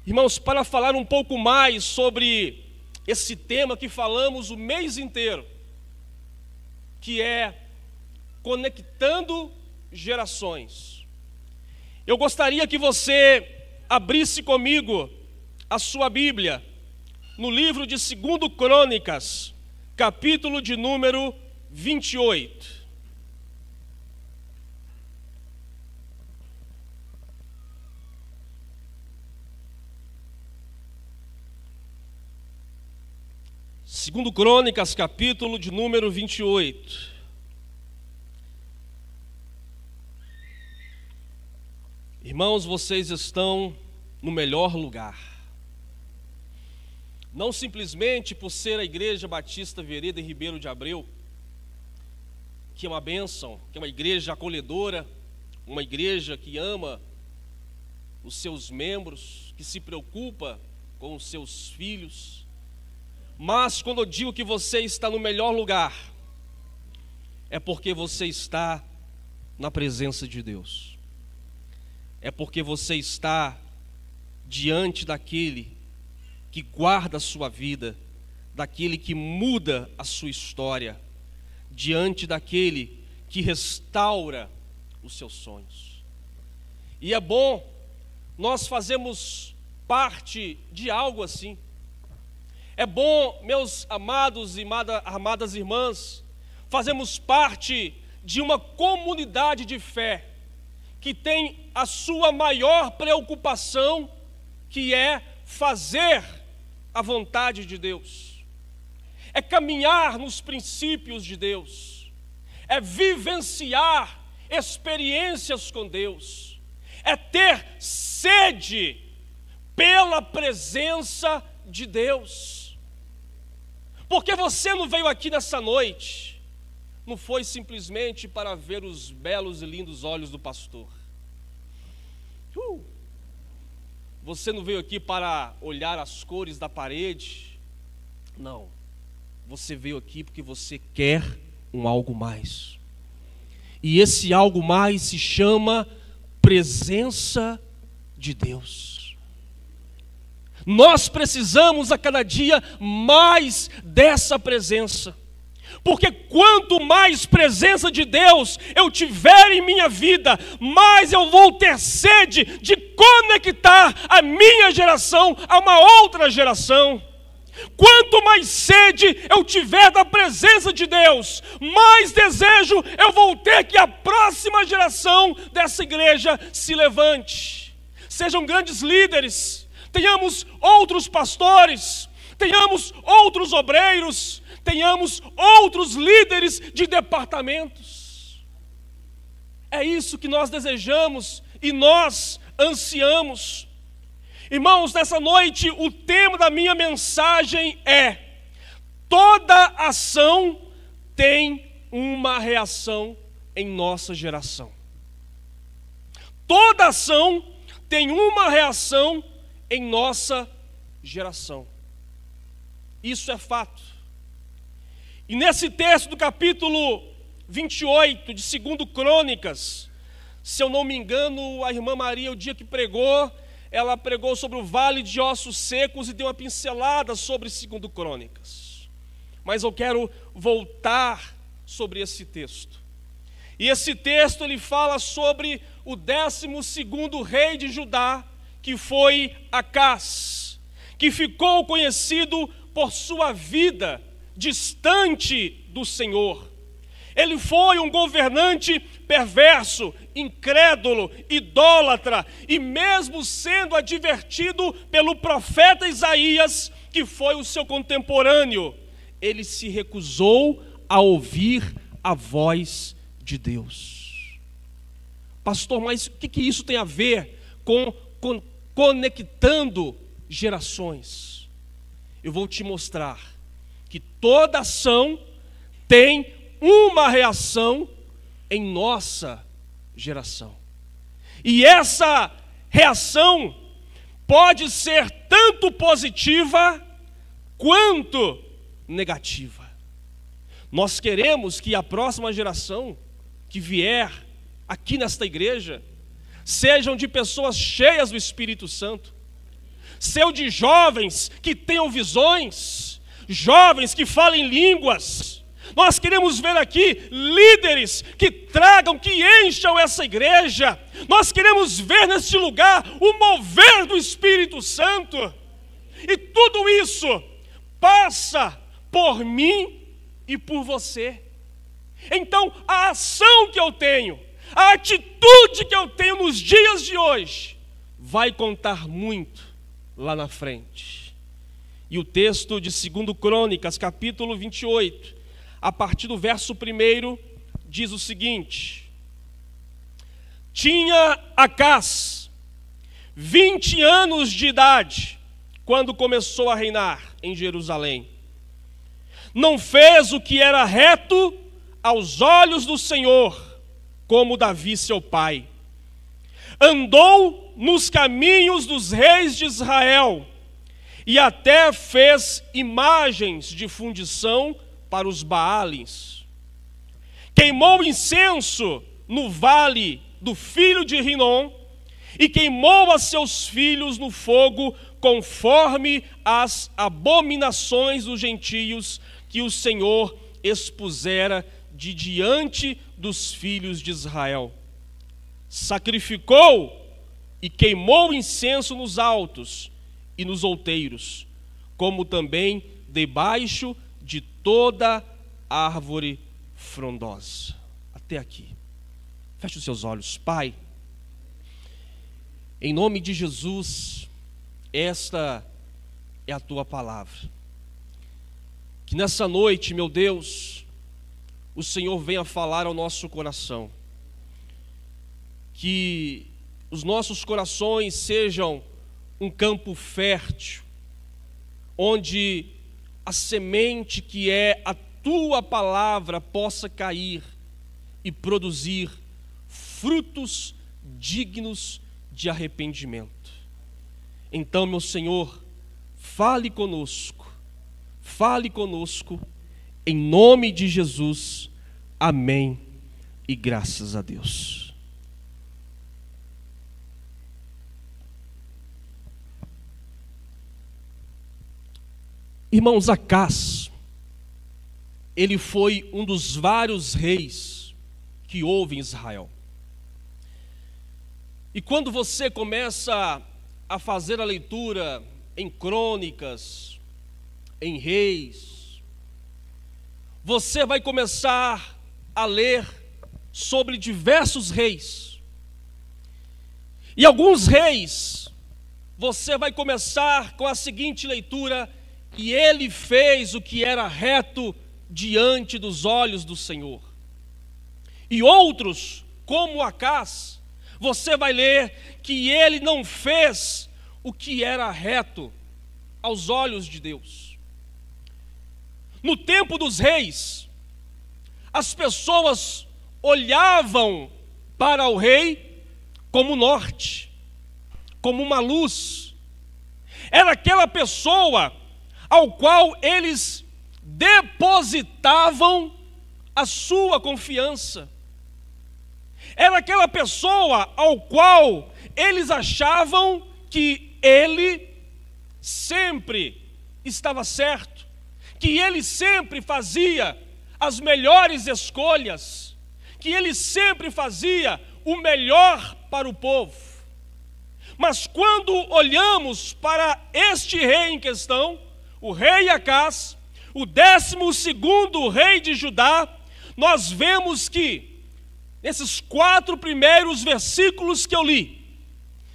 Irmãos, para falar um pouco mais sobre esse tema que falamos o mês inteiro, que é conectando gerações, eu gostaria que você abrisse comigo a sua Bíblia no livro de 2 Crônicas, capítulo de número 28. Segundo Crônicas, capítulo de número 28. Irmãos, vocês estão no melhor lugar. Não simplesmente por ser a Igreja Batista Vereda em Ribeiro de Abreu, que é uma bênção, que é uma igreja acolhedora, uma igreja que ama os seus membros, que se preocupa com os seus filhos. Mas quando eu digo que você está no melhor lugar, é porque você está na presença de Deus. É porque você está diante daquele que guarda a sua vida, daquele que muda a sua história, diante daquele que restaura os seus sonhos. E é bom nós fazermos parte de algo assim. É bom, meus amados e amadas irmãs, fazermos parte de uma comunidade de fé que tem a sua maior preocupação, que é fazer a vontade de Deus, é caminhar nos princípios de Deus, é vivenciar experiências com Deus, é ter sede pela presença de Deus. Porque você não veio aqui nessa noite, não foi simplesmente para ver os belos e lindos olhos do pastor. Você não veio aqui para olhar as cores da parede. Não. Você veio aqui porque você quer um algo mais. E esse algo mais se chama presença de Deus. Nós precisamos a cada dia mais dessa presença, porque quanto mais presença de Deus eu tiver em minha vida, mais eu vou ter sede de conectar a minha geração a uma outra geração. Quanto mais sede eu tiver da presença de Deus, mais desejo eu vou ter que a próxima geração dessa igreja se levante. Sejam grandes líderes, tenhamos outros pastores, tenhamos outros obreiros, tenhamos outros líderes de departamentos. É isso que nós desejamos e nós ansiamos. Irmãos, nessa noite o tema da minha mensagem é: toda ação tem uma reação em nossa geração. Toda ação tem uma reação em nossa geração. Isso é fato. E nesse texto do capítulo 28 de 2 Crônicas, se eu não me engano, a irmã Maria, o dia que pregou, ela pregou sobre o vale de ossos secos e deu uma pincelada sobre 2 Crônicas. Mas eu quero voltar sobre esse texto. E esse texto ele fala sobre o 12º rei de Judá, que foi Acás, que ficou conhecido por sua vida distante do Senhor. Ele foi um governante perverso, incrédulo, idólatra, e mesmo sendo advertido pelo profeta Isaías, que foi o seu contemporâneo, ele se recusou a ouvir a voz de Deus. Pastor, mas o que isso tem a ver com conectando gerações? Eu vou te mostrar que toda ação tem uma reação em nossa geração. E essa reação pode ser tanto positiva quanto negativa. Nós queremos que a próxima geração que vier aqui nesta igreja sejam de pessoas cheias do Espírito Santo, ser o de jovens que tenham visões, jovens que falem línguas. Nós queremos ver aqui líderes que tragam, que encham essa igreja. Nós queremos ver neste lugar o mover do Espírito Santo. E tudo isso passa por mim e por você. Então, a ação que eu tenho, a atitude que eu tenho nos dias de hoje, vai contar muito lá na frente. E o texto de 2 Crônicas, capítulo 28, a partir do verso 1, diz o seguinte: tinha Acás 20 anos de idade quando começou a reinar em Jerusalém. Não fez o que era reto aos olhos do Senhor, como Davi seu pai. Andou nos caminhos dos reis de Israel e até fez imagens de fundição para os Baales. Queimou incenso no vale do filho de Rinom e queimou a seus filhos no fogo, conforme as abominações dos gentios que o Senhor expusera de diante dos filhos de Israel. Sacrificou e queimou incenso nos altos e nos outeiros, como também debaixo de toda árvore frondosa. Até aqui. Feche os seus olhos. Pai, em nome de Jesus, esta é a tua palavra. Que nessa noite, meu Deus, o Senhor venha falar ao nosso coração. Que os nossos corações sejam um campo fértil, onde a semente que é a tua palavra possa cair e produzir frutos dignos de arrependimento. Então, meu Senhor, fale conosco, em nome de Jesus. Amém e graças a Deus. Irmãos, Acás, ele foi um dos vários reis que houve em Israel. E quando você começa a fazer a leitura em crônicas, em reis, você vai começar a ler sobre diversos reis. E alguns reis, você vai começar com a seguinte leitura: e ele fez o que era reto diante dos olhos do Senhor. E outros, como Acás, você vai ler que ele não fez o que era reto aos olhos de Deus. No tempo dos reis, as pessoas olhavam para o rei como norte, como uma luz. Era aquela pessoa ao qual eles depositavam a sua confiança. Era aquela pessoa ao qual eles achavam que ele sempre estava certo, que ele sempre fazia as melhores escolhas, que ele sempre fazia o melhor para o povo. Mas quando olhamos para este rei em questão, o rei Acás, o 12º rei de Judá, nós vemos que, nesses 4 primeiros versículos que eu li,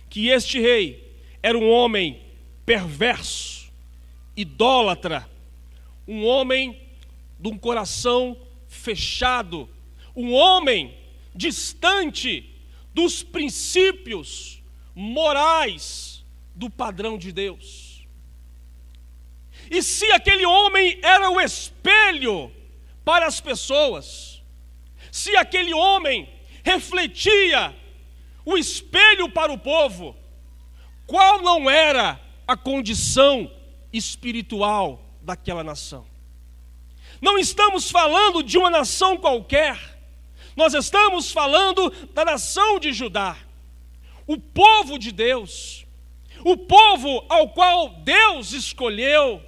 que este rei era um homem perverso, idólatra, um homem de um coração fechado, um homem distante dos princípios morais do padrão de Deus. E se aquele homem era o espelho para as pessoas, se aquele homem refletia o espelho para o povo, qual não era a condição espiritual daquela nação? Não estamos falando de uma nação qualquer, nós estamos falando da nação de Judá, o povo de Deus, o povo ao qual Deus escolheu,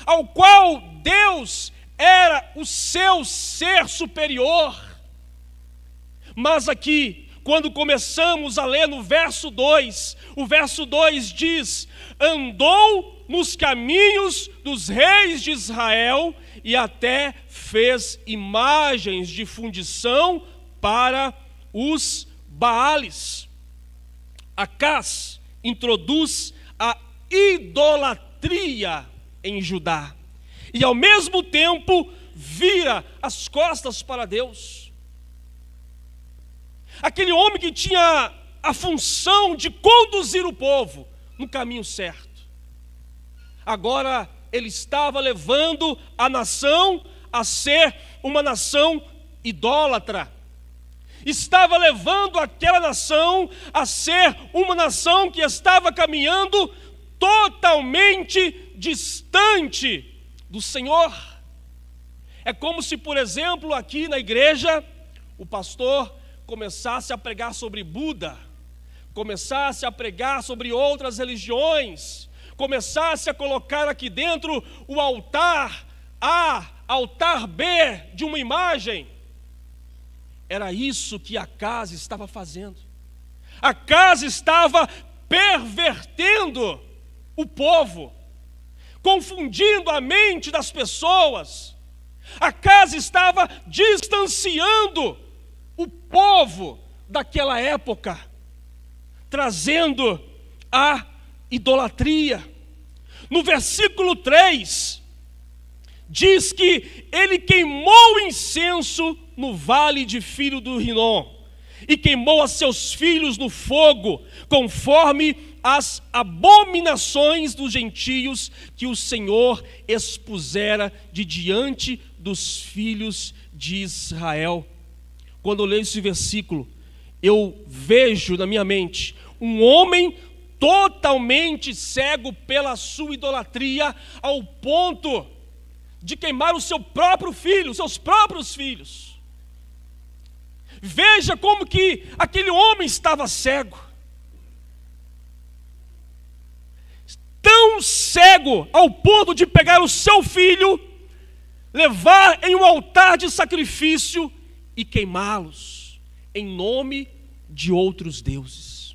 ao qual Deus era o seu ser superior. Mas aqui, quando começamos a ler no verso 2, o verso 2 diz: andou nos caminhos dos reis de Israel e até fez imagens de fundição para os Baales. Acás introduz a idolatria em Judá e ao mesmo tempo vira as costas para Deus. Aquele homem que tinha a função de conduzir o povo no caminho certo, agora ele estava levando a nação a ser uma nação idólatra. Estava levando aquela nação a ser uma nação que estava caminhando totalmente distante do Senhor. É como se, por exemplo, aqui na igreja, o pastor começasse a pregar sobre Buda, começasse a pregar sobre outras religiões, começasse a colocar aqui dentro o altar A, altar B de uma imagem. Era isso que Acás estava fazendo. Acás estava pervertendo o povo, confundindo a mente das pessoas. Acás estava distanciando o povo daquela época, trazendo a idolatria. No versículo 3, diz que ele queimou incenso no vale de Filho do Rinom e queimou a seus filhos no fogo, conforme as abominações dos gentios que o Senhor expusera de diante dos filhos de Israel. Quando eu leio esse versículo, eu vejo na minha mente um homem totalmente cego pela sua idolatria, ao ponto de queimar o seu próprio filho, os seus próprios filhos. Veja como que aquele homem estava cego. Tão cego ao ponto de pegar o seu filho, levar em um altar de sacrifício e queimá-los em nome de outros deuses.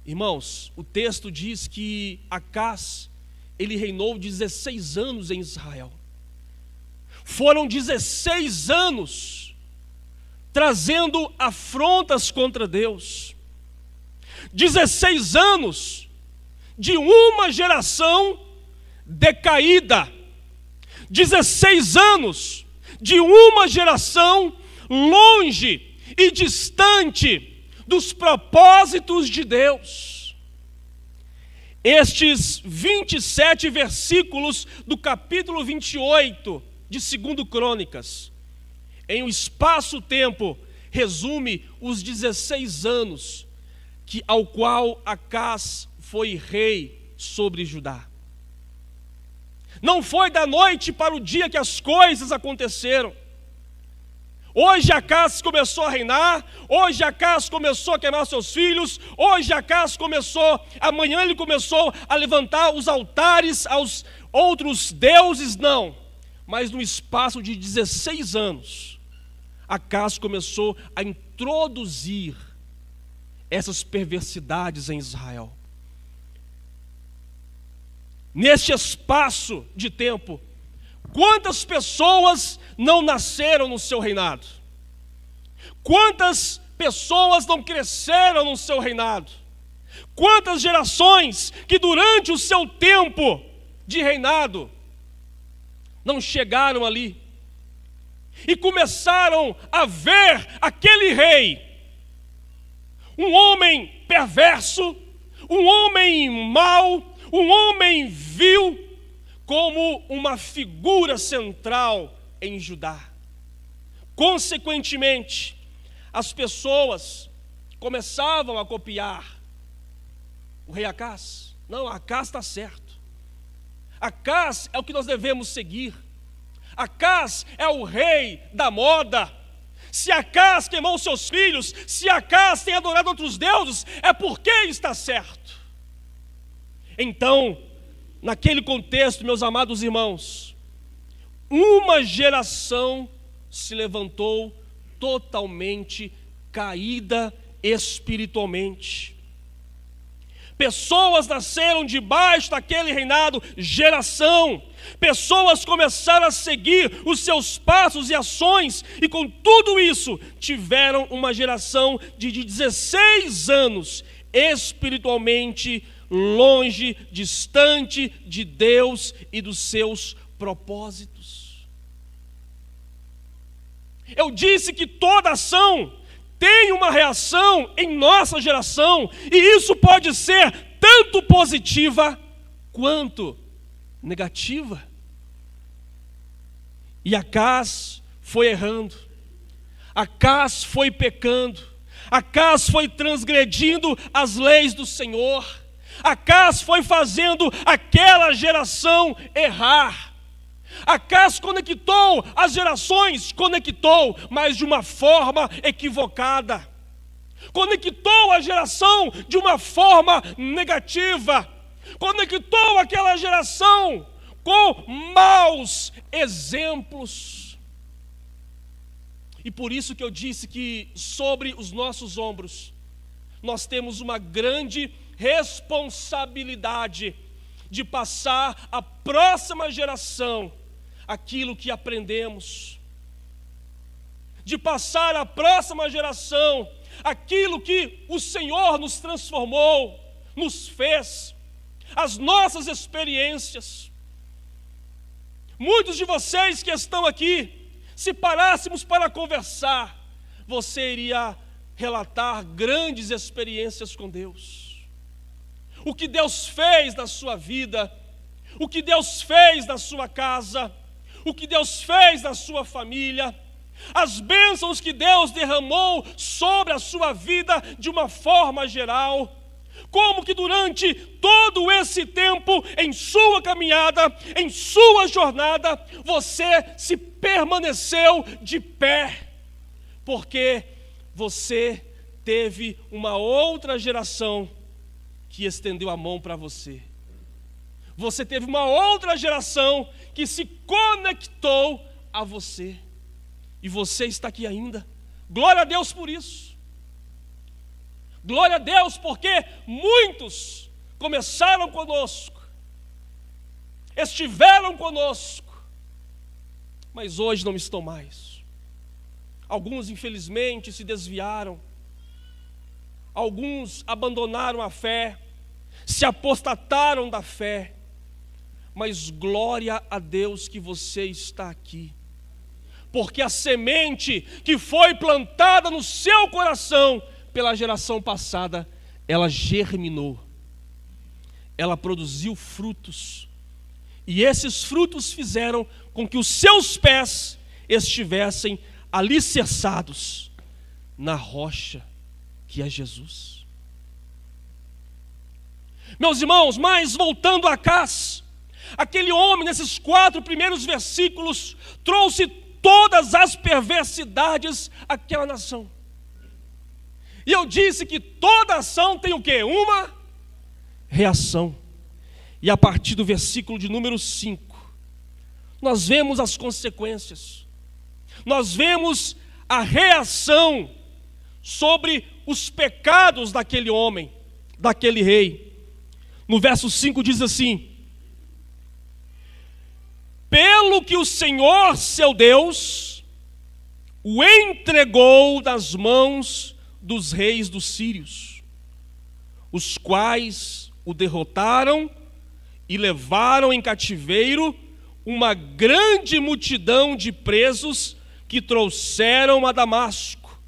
Irmãos, o texto diz que Acás, ele reinou 16 anos em Israel. Foram 16 anos trazendo afrontas contra Deus. 16 anos de uma geração decaída. 16 anos de uma geração longe e distante dos propósitos de Deus. Estes 27 versículos do capítulo 28 de 2 Crônicas, em um espaço-tempo, resume os 16 anos ao qual Acás foi rei sobre Judá. Não foi da noite para o dia que as coisas aconteceram. Hoje Acás começou a reinar, hoje Acás começou a queimar seus filhos, hoje Acás amanhã ele começou a levantar os altares aos outros deuses, não. Mas no espaço de 16 anos, Acás começou a introduzir essas perversidades em Israel. Neste espaço de tempo, quantas pessoas não nasceram no seu reinado? Quantas pessoas não cresceram no seu reinado? Quantas gerações que durante o seu tempo de reinado não chegaram ali e começaram a ver aquele rei, um homem perverso, um homem mau, um homem vil, como uma figura central em Judá. Consequentemente, as pessoas começavam a copiar o rei Acás. Não, Acás está certo. Acás é o que nós devemos seguir. Acás é o rei da moda. Se Acás queimou seus filhos, se Acás tem adorado outros deuses, é porque está certo. Então, naquele contexto, meus amados irmãos, uma geração se levantou totalmente caída espiritualmente. Pessoas nasceram debaixo daquele reinado, geração. Pessoas começaram a seguir os seus passos e ações, e com tudo isso, tiveram uma geração de 16 anos, espiritualmente longe, distante de Deus e dos seus propósitos. Eu disse que toda ação tem uma reação em nossa geração, e isso pode ser tanto positiva quanto negativa. E Acás foi errando, Acás foi pecando, Acás foi transgredindo as leis do Senhor, Acás foi fazendo aquela geração errar. Acás conectou as gerações, mas de uma forma equivocada. Conectou a geração de uma forma negativa. Conectou aquela geração com maus exemplos. E por isso que eu disse que sobre os nossos ombros nós temos uma grande responsabilidade de passar à próxima geração aquilo que aprendemos, de passar à próxima geração aquilo que o Senhor nos transformou, nos fez, as nossas experiências. Muitos de vocês que estão aqui, se parássemos para conversar, você iria relatar grandes experiências com Deus. O que Deus fez na sua vida, o que Deus fez na sua casa, o que Deus fez na sua família, as bênçãos que Deus derramou sobre a sua vida de uma forma geral. Como que durante todo esse tempo, em sua caminhada, em sua jornada, você se permaneceu de pé, porque você teve uma outra geração que estendeu a mão para você. Você teve uma outra geração que se conectou a você. E você está aqui ainda. Glória a Deus por isso. Glória a Deus porque muitos começaram conosco, estiveram conosco, mas hoje não estão mais. Alguns infelizmente se desviaram, alguns abandonaram a fé, se apostataram da fé, mas glória a Deus que você está aqui, porque a semente que foi plantada no seu coração pela geração passada, ela germinou, ela produziu frutos, e esses frutos fizeram com que os seus pés estivessem alicerçados na rocha que é Jesus. Meus irmãos, mas voltando a Acás, aquele homem nesses 4 primeiros versículos trouxe todas as perversidades àquela nação. E eu disse que toda ação tem o quê? Uma reação. E a partir do versículo de número 5, nós vemos as consequências. Nós vemos a reação sobre os pecados daquele homem, daquele rei. No verso 5 diz assim: pelo que o Senhor seu Deus o entregou nas mãos dos reis dos sírios, os quais o derrotaram e levaram em cativeiro uma grande multidão de presos que trouxeram a Damasco.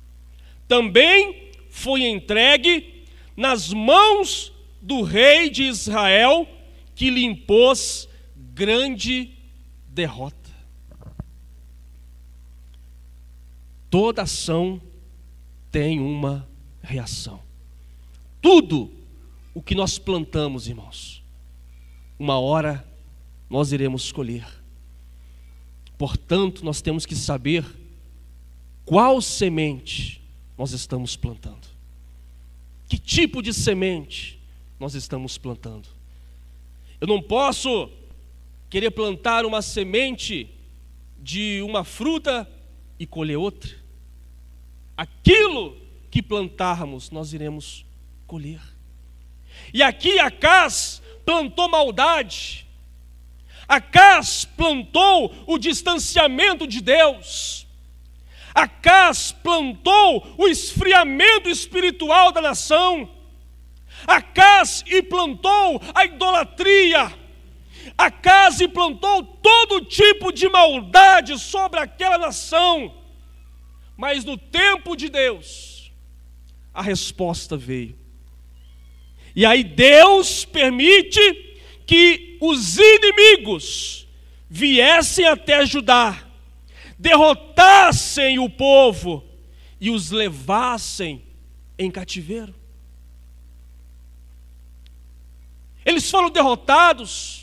Também foi entregue nas mãos do rei de Israel, que lhe impôs grande derrota. Toda ação tem uma reação. Tudo o que nós plantamos, irmãos, uma hora nós iremos colher. Portanto, nós temos que saber qual semente nós estamos plantando? Que tipo de semente nós estamos plantando? Eu não posso querer plantar uma semente de uma fruta e colher outra. Aquilo que plantarmos, nós iremos colher. E aqui Acás plantou maldade. Acás plantou o distanciamento de Deus. Acás plantou o esfriamento espiritual da nação. Acás implantou a idolatria. Acás implantou todo tipo de maldade sobre aquela nação. Mas no tempo de Deus, a resposta veio. E aí Deus permite que os inimigos viessem até Judá, derrotassem o povo e os levassem em cativeiro. Eles foram derrotados.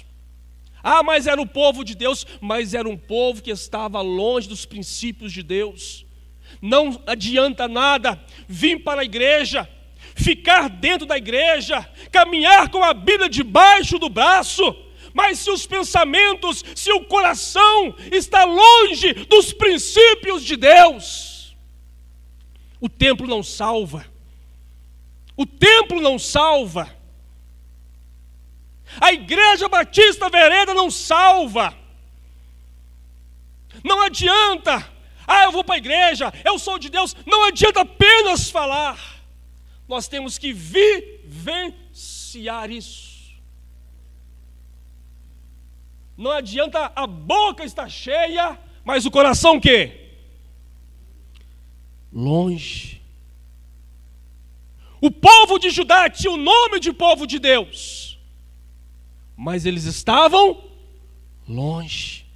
Mas era o povo de Deus, mas era um povo que estava longe dos princípios de Deus. Não adianta nada vir para a igreja, ficar dentro da igreja, caminhar com a Bíblia debaixo do braço, mas se os pensamentos, se o coração está longe dos princípios de Deus, o templo não salva. O templo não salva. A Igreja Batista Vereda não salva. Não adianta, eu vou para a igreja, eu sou de Deus. Não adianta apenas falar. Nós temos que vivenciar isso. Não adianta a boca estar cheia, mas o coração o quê? Longe. O povo de Judá tinha o nome de povo de Deus, mas eles estavam longe.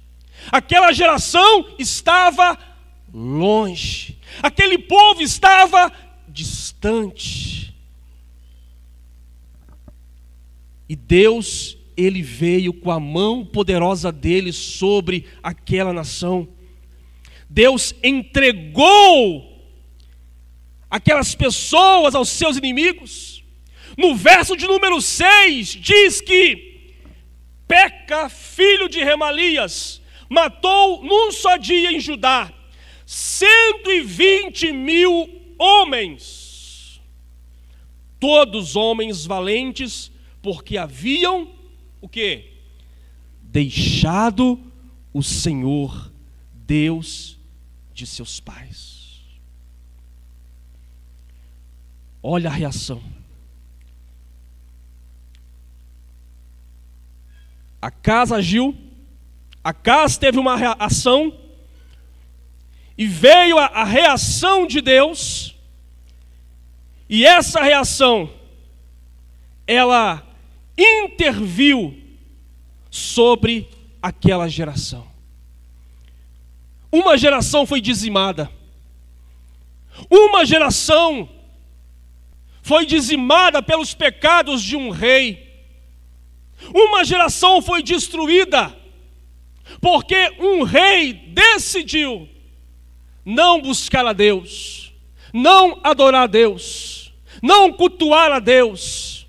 Aquela geração estava longe. Aquele povo estava distante. E Deus, Ele veio com a mão poderosa dele sobre aquela nação. Deus entregou aquelas pessoas aos seus inimigos. No verso de número 6, diz que Peca, filho de Remalias, matou num só dia em Judá 120.000 homens, todos homens valentes, porque haviam o quê? Deixado o Senhor, Deus de seus pais. Olha a reação. Acás agiu, Acás teve uma reação, e veio a reação de Deus, e essa reação, ela interviu sobre aquela geração. Uma geração foi dizimada. Uma geração foi dizimada pelos pecados de um rei. Uma geração foi destruída porque um rei decidiu não buscar a Deus, não adorar a Deus, não cultuar a Deus,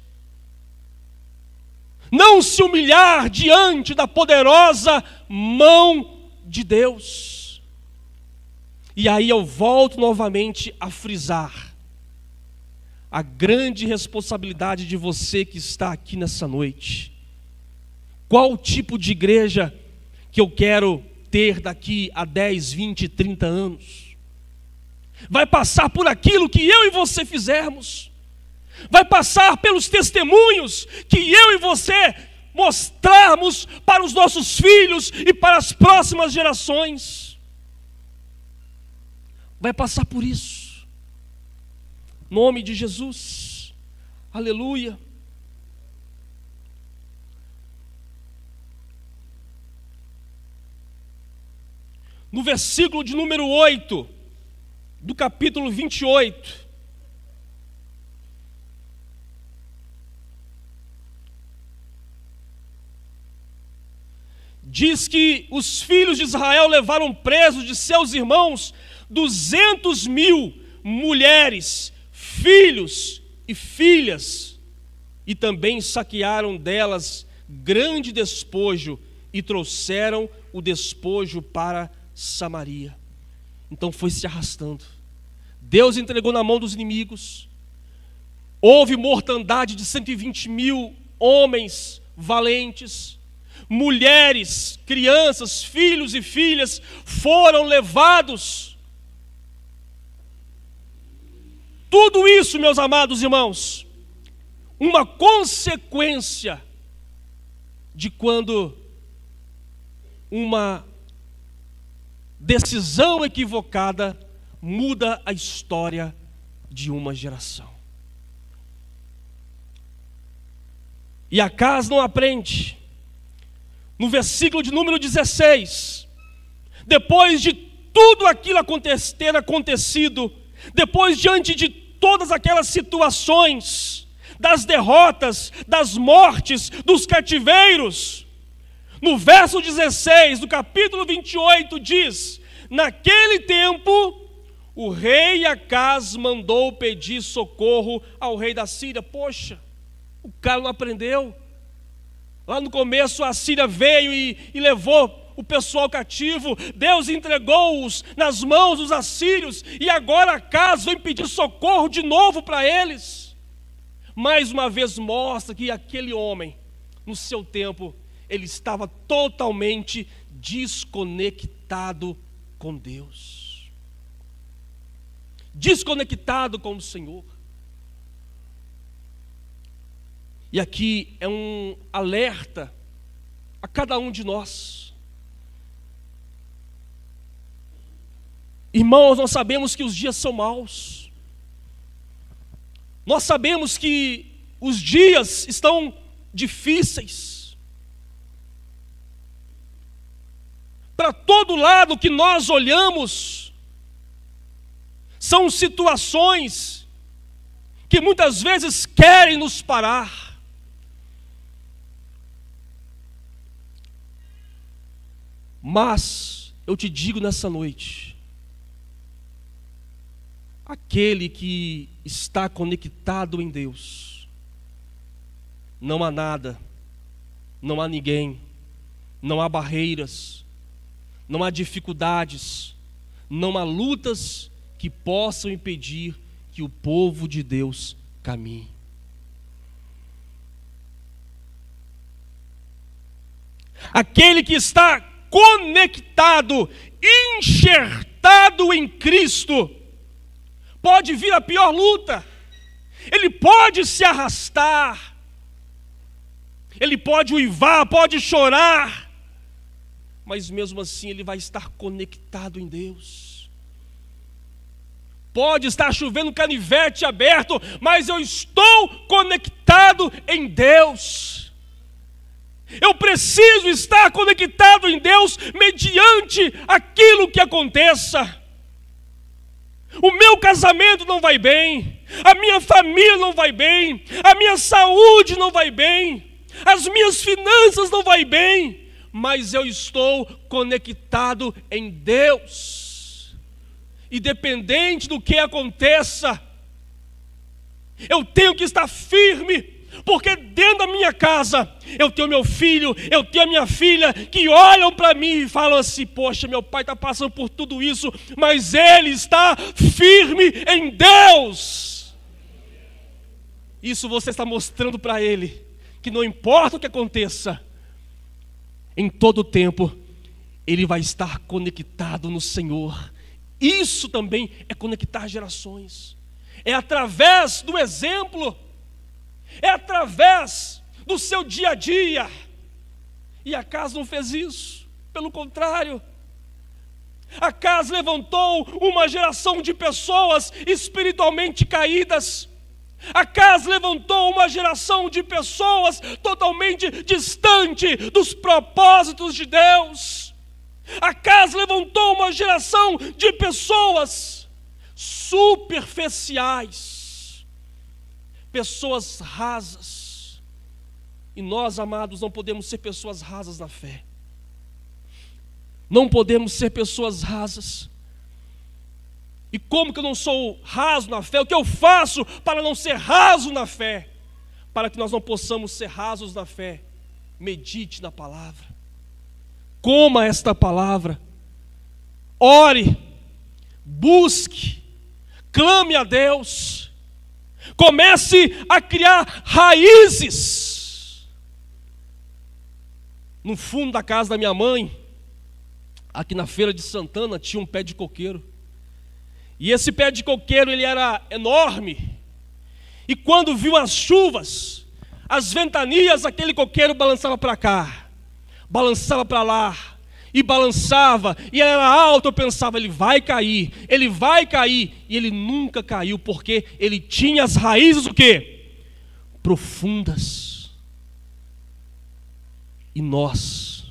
não se humilhar diante da poderosa mão de Deus. E aí eu volto novamente a frisar a grande responsabilidade de você que está aqui nessa noite. Qual o tipo de igreja que eu quero ter daqui a 10, 20, 30 anos? Vai passar por aquilo que eu e você fizermos. Vai passar pelos testemunhos que eu e você mostrarmos para os nossos filhos e para as próximas gerações. Vai passar por isso. Em nome de Jesus. Aleluia. No versículo de número 8, do capítulo 28, diz que os filhos de Israel levaram presos de seus irmãos 200.000 mulheres, filhos e filhas, e também saquearam delas grande despojo e trouxeram o despojo para Samaria. Então foi se arrastando. Deus entregou na mão dos inimigos. Houve mortandade de 120.000 homens valentes. Mulheres, crianças, filhos e filhas foram levados. Tudo isso, meus amados irmãos, uma consequência de quando uma decisão equivocada muda a história de uma geração. E Acaz não aprende. No versículo de número 16, depois de tudo aquilo ter acontecido, depois diante de todas aquelas situações, das derrotas, das mortes, dos cativeiros, no verso 16 do capítulo 28 diz: naquele tempo o rei Acaz mandou pedir socorro ao rei da Síria. Poxa, o cara não aprendeu. Lá no começo a Síria veio e levou o pessoal cativo. Deus entregou-os nas mãos dos assírios. E agora Acaz vem pedir socorro de novo para eles. Mais uma vez mostra que aquele homem, no seu tempo, ele estava totalmente desconectado com Deus. Desconectado com o Senhor. E aqui é um alerta a cada um de nós. Irmãos, nós sabemos que os dias são maus. Nós sabemos que os dias estão difíceis. Para todo lado que nós olhamos, são situações que muitas vezes querem nos parar. Mas eu te digo nessa noite, aquele que está conectado em Deus, não há nada, não há ninguém, não há barreiras, não há dificuldades, não há lutas que possam impedir que o povo de Deus caminhe. Aquele que está conectado, enxertado em Cristo, pode vir a pior luta, ele pode se arrastar, ele pode uivar, pode chorar, mas mesmo assim ele vai estar conectado em Deus. Pode estar chovendo canivete aberto, mas eu estou conectado em Deus. Eu preciso estar conectado em Deus mediante aquilo que aconteça. O meu casamento não vai bem, a minha família não vai bem, a minha saúde não vai bem, as minhas finanças não vai bem, mas eu estou conectado em Deus. Independente do que aconteça, eu tenho que estar firme. Porque dentro da minha casa, eu tenho meu filho, eu tenho a minha filha, que olham para mim e falam assim: poxa, meu pai está passando por tudo isso, mas ele está firme em Deus. Isso você está mostrando para ele, que não importa o que aconteça, em todo o tempo, ele vai estar conectado no Senhor. Isso também é conectar gerações. É através do exemplo, é através do seu dia a dia. E Acaz não fez isso, pelo contrário. Acaz levantou uma geração de pessoas espiritualmente caídas. Acaz levantou uma geração de pessoas totalmente distante dos propósitos de Deus. Acaz levantou uma geração de pessoas superficiais, pessoas rasas. E nós, amados, não podemos ser pessoas rasas na fé. Não podemos ser pessoas rasas. E como que eu não sou raso na fé? O que eu faço para não ser raso na fé? Para que nós não possamos ser rasos na fé, medite na palavra, coma esta palavra, ore, busque, clame a Deus, comece a criar raízes. No fundo da casa da minha mãe, aqui na feira de Santana, tinha um pé de coqueiro. E esse pé de coqueiro, ele era enorme. E quando viu as chuvas, as ventanias, aquele coqueiro balançava para cá, balançava para lá, e balançava, e era alto. Eu pensava, ele vai cair, e ele nunca caiu, porque ele tinha as raízes o quê? Profundas. E nós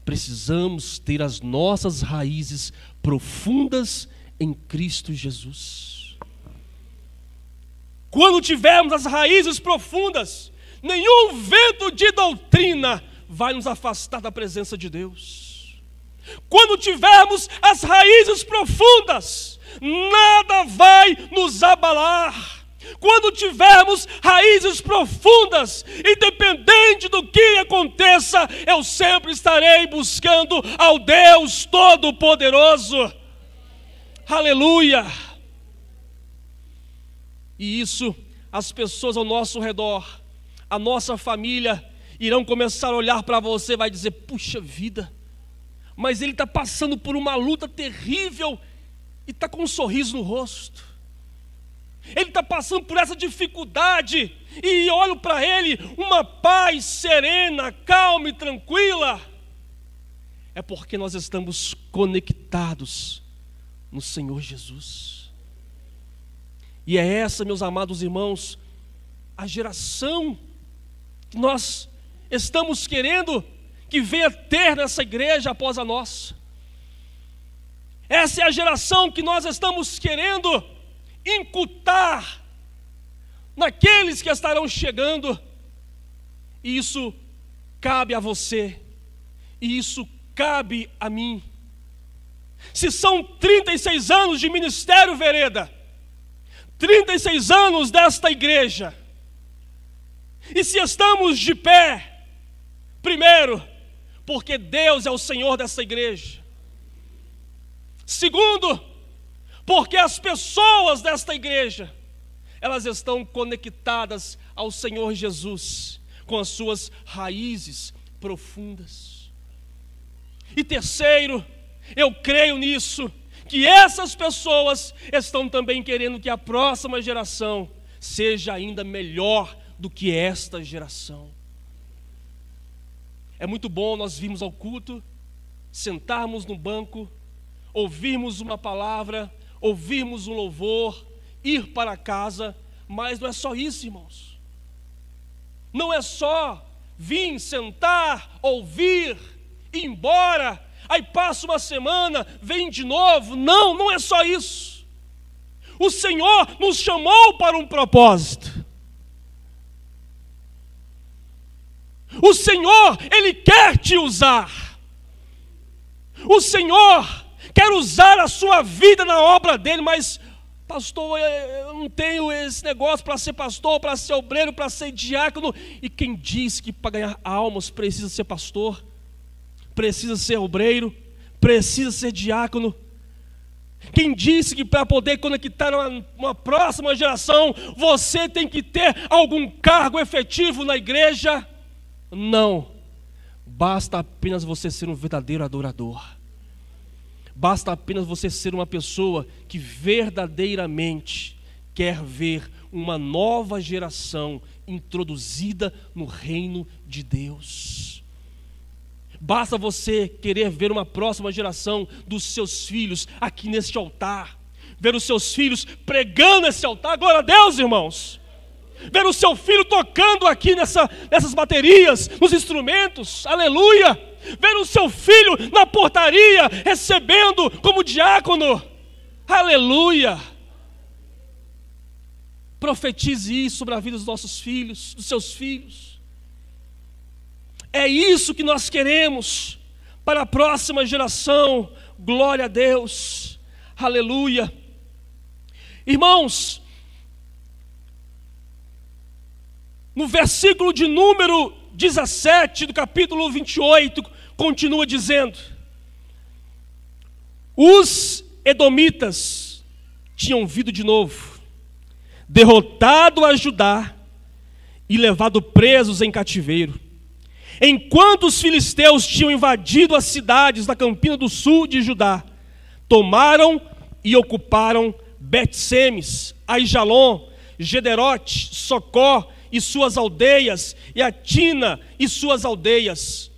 precisamos ter as nossas raízes profundas em Cristo Jesus. Quando tivermos as raízes profundas, nenhum vento de doutrina vai nos afastar da presença de Deus. Quando tivermos as raízes profundas, nada vai nos abalar. Quando tivermos raízes profundas, independente do que aconteça, eu sempre estarei buscando ao Deus Todo-Poderoso. Aleluia! E isso, as pessoas ao nosso redor, a nossa família, irão começar a olhar para você e vai dizer, puxa vida, mas ele está passando por uma luta terrível e está com um sorriso no rosto. Ele está passando por essa dificuldade e olho para ele, uma paz serena, calma e tranquila. É porque nós estamos conectados no Senhor Jesus. E é essa, meus amados irmãos, a geração que nós estamos querendo que venha ter nessa igreja após a nossa. Essa é a geração que nós estamos querendo incutar naqueles que estarão chegando. E isso cabe a você, e isso cabe a mim. Se são 36 anos de ministério Vereda, 36 anos desta igreja, e se estamos de pé, primeiro, porque Deus é o Senhor dessa igreja. Segundo, porque as pessoas desta igreja, elas estão conectadas ao Senhor Jesus, com as suas raízes profundas. E terceiro, eu creio nisso, que essas pessoas estão também querendo que a próxima geração seja ainda melhor do que esta geração. É muito bom nós virmos ao culto, sentarmos no banco, ouvirmos uma palavra, ouvirmos um louvor, ir para casa, mas não é só isso, irmãos. Não é só vir, sentar, ouvir, ir embora, aí passa uma semana, vem de novo. Não, não é só isso. O Senhor nos chamou para um propósito. O Senhor, Ele quer te usar. O Senhor quer usar a sua vida na obra dEle, mas, pastor, eu não tenho esse negócio para ser pastor, para ser obreiro, para ser diácono. E quem diz que para ganhar almas precisa ser pastor, precisa ser obreiro, precisa ser diácono? Quem disse que para poder conectar uma próxima geração, você tem que ter algum cargo efetivo na igreja? Não, basta apenas você ser um verdadeiro adorador. Basta apenas você ser uma pessoa que verdadeiramente quer ver uma nova geração introduzida no reino de Deus. Basta você querer ver uma próxima geração dos seus filhos aqui neste altar, ver os seus filhos pregando esse altar. Glória a Deus, irmãos. Ver o seu filho tocando aqui nessas baterias, nos instrumentos, aleluia. Ver o seu filho na portaria, recebendo como diácono, aleluia. Profetize isso sobre a vida dos nossos filhos, dos seus filhos. É isso que nós queremos para a próxima geração. Glória a Deus, aleluia. Irmãos, no versículo de número 17 do capítulo 28, continua dizendo: os edomitas tinham vindo de novo, derrotado a Judá e levado presos em cativeiro, enquanto os filisteus tinham invadido as cidades da campina do sul de Judá, tomaram e ocuparam Bet-Semes, Aijalon, Gederote, Socó e suas aldeias, e Atina e suas aldeias.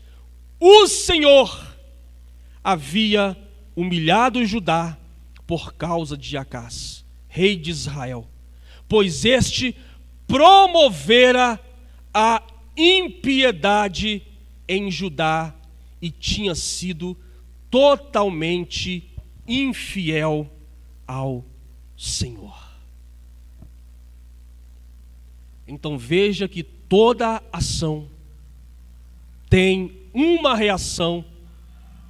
O Senhor havia humilhado Judá por causa de Acás, rei de Israel, pois este promovera a impiedade em Judá e tinha sido totalmente infiel ao Senhor. Então veja que toda ação tem uma reação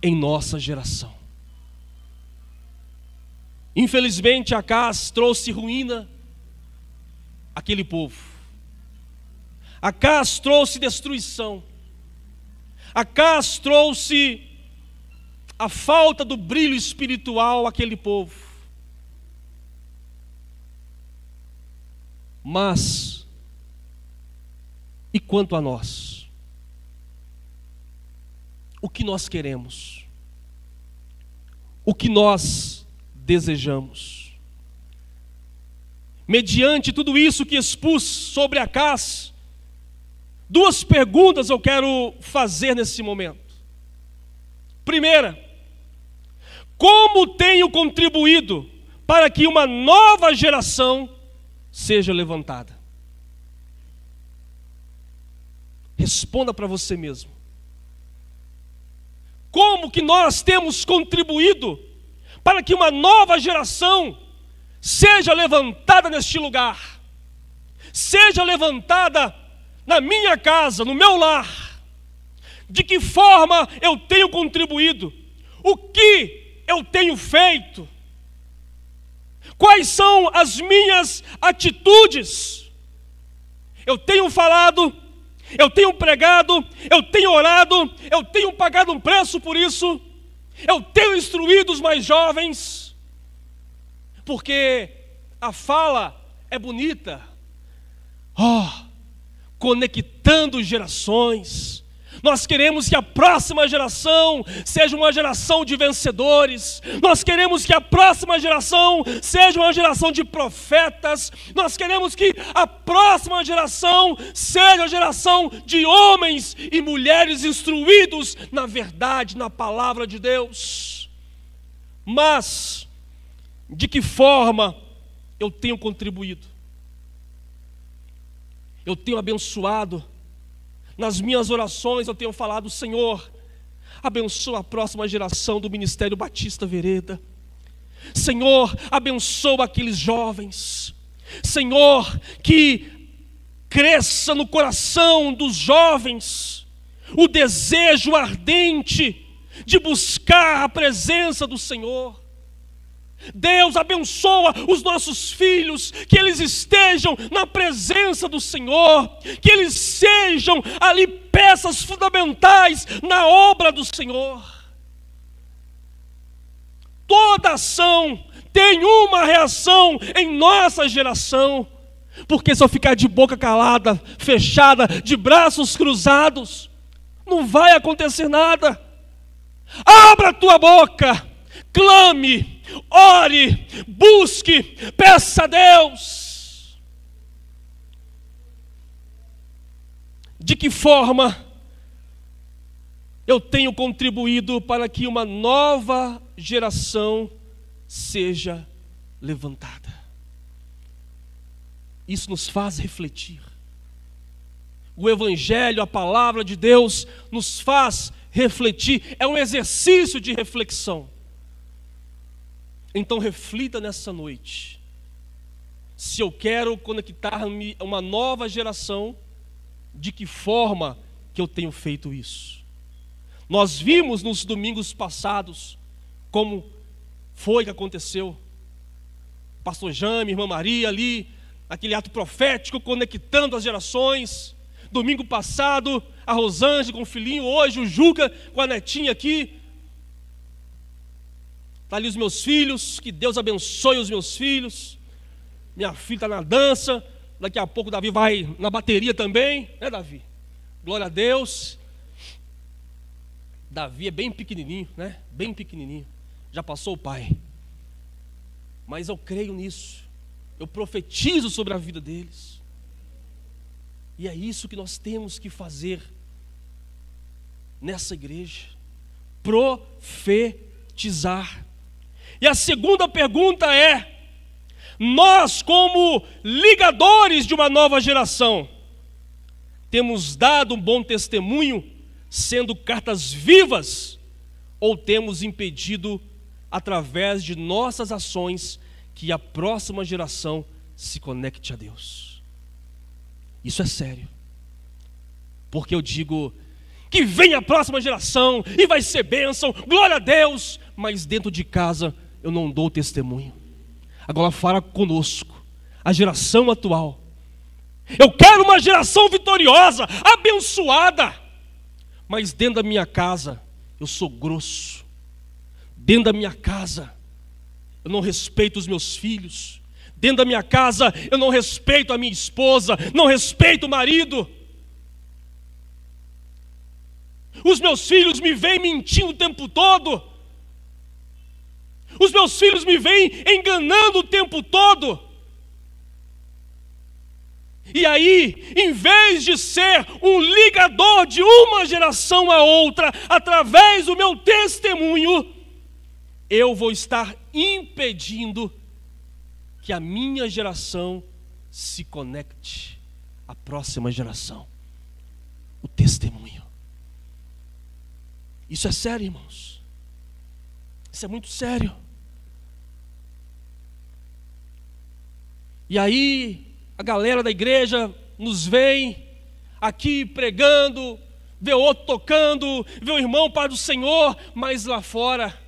em nossa geração. Infelizmente, Acás trouxe ruína àquele povo. Acás trouxe destruição. Acás trouxe a falta do brilho espiritual àquele povo. Mas, e quanto a nós? O que nós queremos? O que nós desejamos? Mediante tudo isso que expus sobre Acás, duas perguntas eu quero fazer nesse momento. Primeira, como tenho contribuído para que uma nova geração seja levantada? Responda para você mesmo. Como que nós temos contribuído para que uma nova geração seja levantada neste lugar? Seja levantada na minha casa, no meu lar. De que forma eu tenho contribuído? O que eu tenho feito? Quais são as minhas atitudes? Eu tenho falado, eu tenho pregado, eu tenho orado, eu tenho pagado um preço por isso, eu tenho instruído os mais jovens, porque a fala é bonita, conectando gerações. Nós queremos que a próxima geração seja uma geração de vencedores. Nós queremos que a próxima geração seja uma geração de profetas. Nós queremos que a próxima geração seja a geração de homens e mulheres instruídos na verdade, na palavra de Deus. Mas, de que forma eu tenho contribuído? Eu tenho abençoado. Nas minhas orações eu tenho falado: Senhor, abençoa a próxima geração do Ministério Batista Vereda. Senhor, abençoa aqueles jovens. Senhor, que cresça no coração dos jovens o desejo ardente de buscar a presença do Senhor. Deus, abençoa os nossos filhos, que eles estejam na presença do Senhor, que eles sejam ali peças fundamentais na obra do Senhor. Toda ação tem uma reação em nossa geração, porque se eu ficar de boca calada, fechada, de braços cruzados, não vai acontecer nada. Abra a tua boca, clame, ore, busque, peça a Deus. De que forma eu tenho contribuído para que uma nova geração seja levantada? Isso nos faz refletir. O Evangelho, a palavra de Deus, nos faz refletir. É um exercício de reflexão. Então reflita nessa noite, se eu quero conectar-me a uma nova geração, de que forma que eu tenho feito isso? Nós vimos nos domingos passados como foi que aconteceu. pastor Jame, irmã Maria ali, aquele ato profético conectando as gerações. Domingo passado, a Rosângela com o filhinho, hoje o Juca com a netinha aqui. Está ali os meus filhos, que Deus abençoe os meus filhos. Minha filha está na dança, daqui a pouco o Davi vai na bateria também, né, Davi? Glória a Deus. Davi é bem pequenininho, né? Bem pequenininho, já passou o pai. Mas eu creio nisso, eu profetizo sobre a vida deles. E é isso que nós temos que fazer nessa igreja, profetizar. E a segunda pergunta é: nós, como ligadores de uma nova geração, temos dado um bom testemunho, sendo cartas vivas, ou temos impedido, através de nossas ações, que a próxima geração se conecte a Deus? Isso é sério, porque eu digo que vem a próxima geração e vai ser bênção, glória a Deus, mas dentro de casa eu não dou testemunho. Agora fala conosco, a geração atual. Eu quero uma geração vitoriosa, abençoada, mas dentro da minha casa eu sou grosso. Dentro da minha casa eu não respeito os meus filhos. Dentro da minha casa eu não respeito a minha esposa, não respeito o marido. Os meus filhos me veem mentindo o tempo todo. Os meus filhos me veem enganando o tempo todo. E aí, em vez de ser um ligador de uma geração a outra, através do meu testemunho, eu vou estar impedindo que a minha geração se conecte à próxima geração. O testemunho. Isso é sério, irmãos. Isso é muito sério. E aí, a galera da igreja nos vem aqui pregando, vê outro tocando, vê o irmão Pai do Senhor, mas lá fora,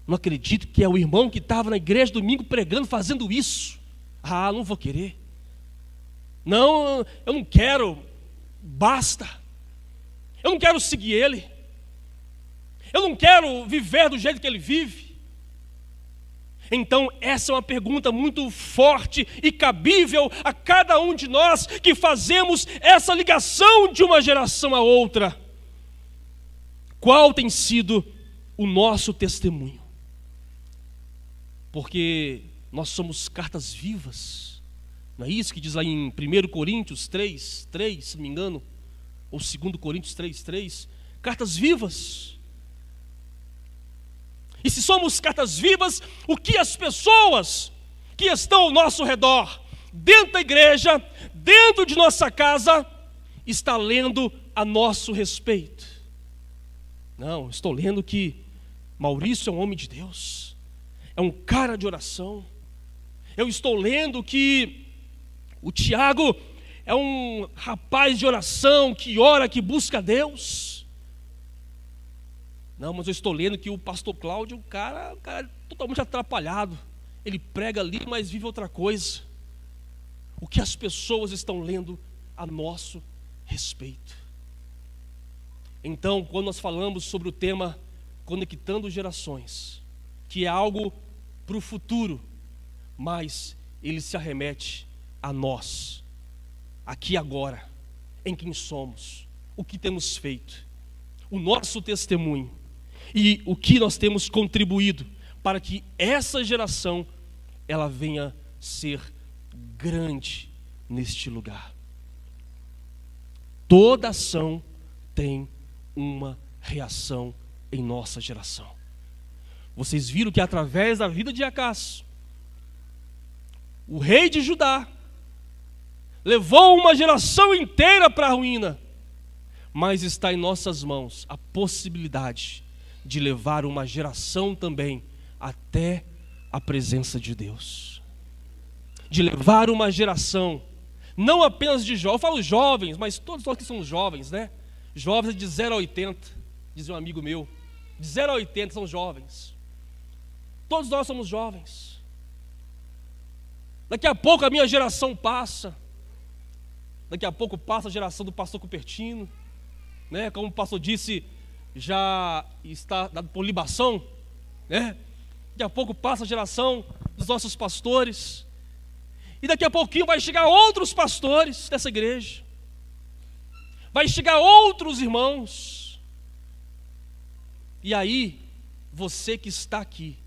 não acredito que é o irmão que estava na igreja domingo pregando, fazendo isso. Ah, não vou querer. Não, eu não quero. Basta. Eu não quero seguir ele. Eu não quero viver do jeito que ele vive. Então, essa é uma pergunta muito forte e cabível a cada um de nós que fazemos essa ligação de uma geração a outra. Qual tem sido o nosso testemunho? Porque nós somos cartas vivas. Não é isso que diz lá em 1 Coríntios 3, se não me engano, ou 2 Coríntios 3, cartas vivas. E se somos cartas vivas, o que as pessoas que estão ao nosso redor, dentro da igreja, dentro de nossa casa, está lendo a nosso respeito? Não, estou lendo que Maurício é um homem de Deus, é um cara de oração. Eu estou lendo que o Tiago é um rapaz de oração, que ora, que busca Deus. Não, mas eu estou lendo que o pastor Cláudio, o cara é totalmente atrapalhado. Ele prega ali, mas vive outra coisa. O que as pessoas estão lendo a nosso respeito? Então, quando nós falamos sobre o tema conectando gerações, que é algo para o futuro, mas ele se arremete a nós, aqui e agora, em quem somos, o que temos feito, o nosso testemunho e o que nós temos contribuído para que essa geração ela venha ser grande neste lugar. Toda ação tem uma reação em nossa geração. Vocês viram que através da vida de Acás, o rei de Judá levou uma geração inteira para a ruína, mas está em nossas mãos a possibilidade de levar uma geração também até a presença de Deus. De levar uma geração, não apenas de jovens, eu falo jovens, mas todos nós que somos jovens, né? Jovens de 0 a 80, dizia um amigo meu, de 0 a 80 são jovens. Todos nós somos jovens. Daqui a pouco a minha geração passa. Daqui a pouco passa a geração do pastor Cupertino, né? Como o pastor disse, já está dado por libação, né? Daqui a pouco passa a geração dos nossos pastores. E daqui a pouquinho vai chegar outros pastores dessa igreja. Vai chegar outros irmãos. E aí, você que está aqui,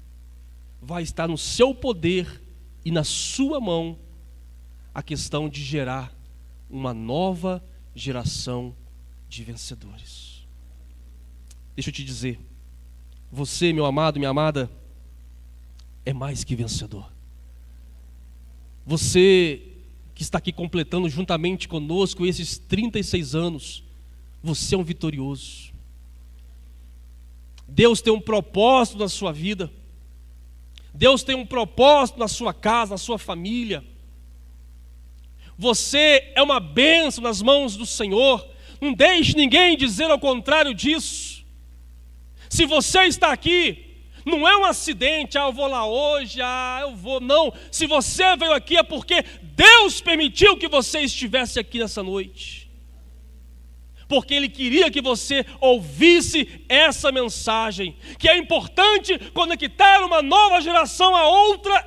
vai estar no seu poder e na sua mão a questão de gerar uma nova geração de vencedores. Deixa eu te dizer, você, meu amado, minha amada, é mais que vencedor. Você que está aqui completando juntamente conosco esses 36 anos, você é um vitorioso. Deus tem um propósito na sua vida. Deus tem um propósito na sua casa, na sua família. Você é uma bênção nas mãos do Senhor. Não deixe ninguém dizer ao contrário disso. Se você está aqui, não é um acidente, eu vou lá hoje, eu vou, não. Se você veio aqui é porque Deus permitiu que você estivesse aqui nessa noite. Porque Ele queria que você ouvisse essa mensagem, que é importante conectar uma nova geração a outra,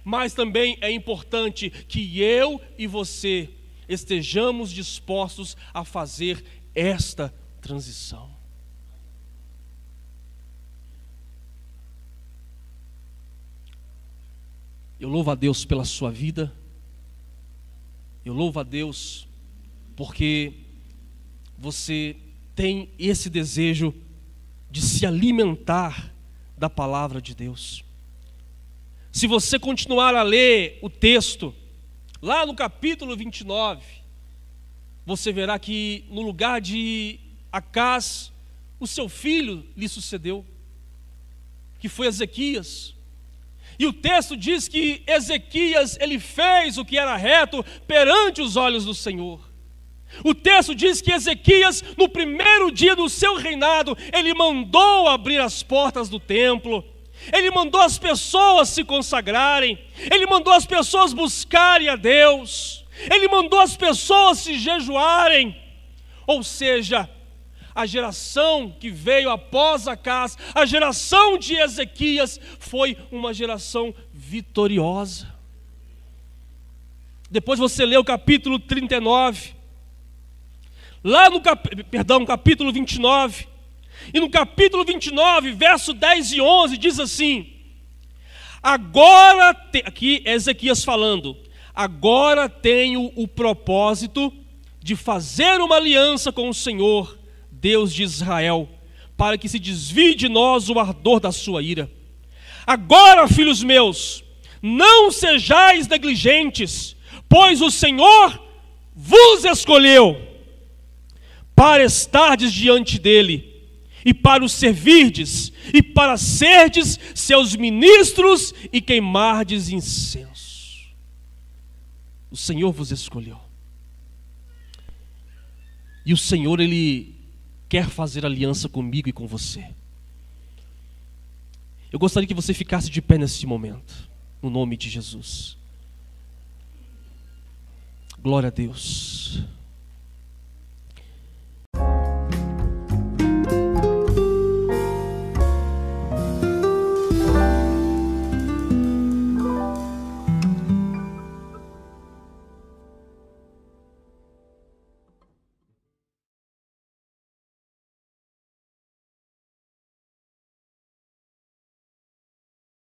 mas também é importante que eu e você estejamos dispostos a fazer esta transição. Eu louvo a Deus pela sua vida. Eu louvo a Deus porque você tem esse desejo de se alimentar da palavra de Deus. Se você continuar a ler o texto, lá no capítulo 29, você verá que no lugar de Acás, o seu filho lhe sucedeu, que foi Ezequias. E o texto diz que Ezequias, ele fez o que era reto perante os olhos do Senhor. O texto diz que Ezequias, no primeiro dia do seu reinado, ele mandou abrir as portas do templo. Ele mandou as pessoas se consagrarem. Ele mandou as pessoas buscarem a Deus. Ele mandou as pessoas se jejuarem. Ou seja, a geração que veio após Acás, a geração de Ezequias, foi uma geração vitoriosa. Depois você lê o capítulo 39. Lá no capítulo 29. E no capítulo 29, verso 10 e 11, diz assim: agora, aqui é Ezequias falando, agora tenho o propósito de fazer uma aliança com o Senhor, Deus de Israel, para que se desvie de nós o ardor da sua ira. Agora, filhos meus, não sejais negligentes, pois o Senhor vos escolheu para estardes diante dele, e para o servirdes, e para serdes seus ministros, e queimardes incenso. O Senhor vos escolheu. E o Senhor, Ele quer fazer aliança comigo e com você. Eu gostaria que você ficasse de pé nesse momento, no nome de Jesus. Glória a Deus.